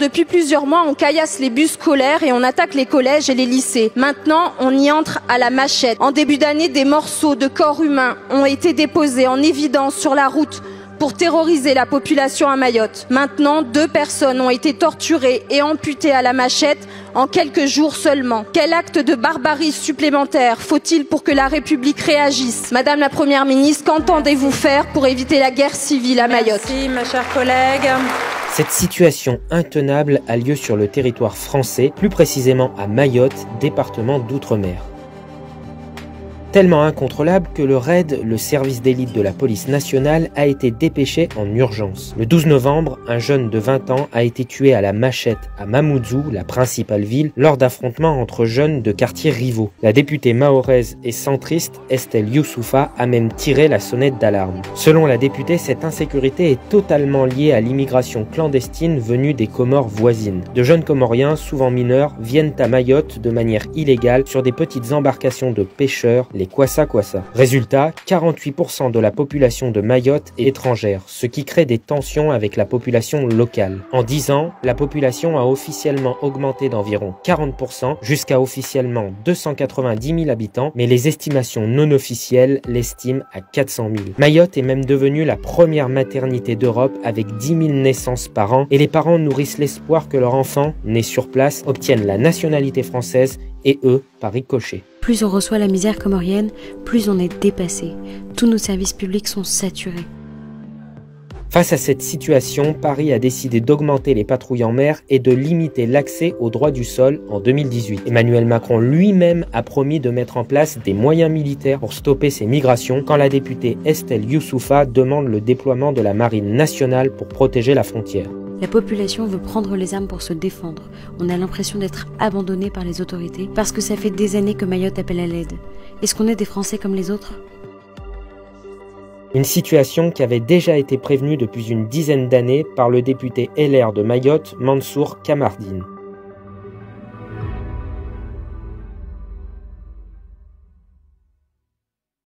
Depuis plusieurs mois, on caillasse les bus scolaires et on attaque les collèges et les lycées. Maintenant, on y entre à la machette. En début d'année, des morceaux de corps humains ont été déposés en évidence sur la route pour terroriser la population à Mayotte. Maintenant, 2 personnes ont été torturées et amputées à la machette en quelques jours seulement. Quel acte de barbarie supplémentaire faut-il pour que la République réagisse? Madame la Première ministre, qu'entendez-vous faire pour éviter la guerre civile à Mayotte? Merci, ma chère collègue. Cette situation intenable a lieu sur le territoire français, plus précisément à Mayotte, département d'outre-mer. Tellement incontrôlable que le RAID, le service d'élite de la police nationale, a été dépêché en urgence. Le 12 novembre, un jeune de 20 ans a été tué à la machette à Mamoudzou, la principale ville, lors d'affrontements entre jeunes de quartiers rivaux. La députée mahoraise et centriste Estelle Youssoufa a même tiré la sonnette d'alarme. Selon la députée, cette insécurité est totalement liée à l'immigration clandestine venue des Comores voisines. De jeunes Comoriens, souvent mineurs, viennent à Mayotte de manière illégale sur des petites embarcations de pêcheurs, les Kwassa-Kwassa. Résultat, 48% de la population de Mayotte est étrangère, ce qui crée des tensions avec la population locale. En 10 ans, la population a officiellement augmenté d'environ 40%, jusqu'à officiellement 290 000 habitants, mais les estimations non officielles l'estiment à 400 000. Mayotte est même devenue la première maternité d'Europe avec 10 000 naissances par an, et les parents nourrissent l'espoir que leur enfant, né sur place, obtienne la nationalité française et eux, par ricochet. Plus on reçoit la misère comorienne, plus on est dépassé. Tous nos services publics sont saturés. Face à cette situation, Paris a décidé d'augmenter les patrouilles en mer et de limiter l'accès aux droits du sol en 2018. Emmanuel Macron lui-même a promis de mettre en place des moyens militaires pour stopper ces migrations quand la députée Estelle Youssoufa demande le déploiement de la marine nationale pour protéger la frontière. La population veut prendre les armes pour se défendre. On a l'impression d'être abandonné par les autorités parce que ça fait des années que Mayotte appelle à l'aide. Est-ce qu'on est des Français comme les autres ? Une situation qui avait déjà été prévenue depuis une dizaine d'années par le député LR de Mayotte, Mansour Kamardine.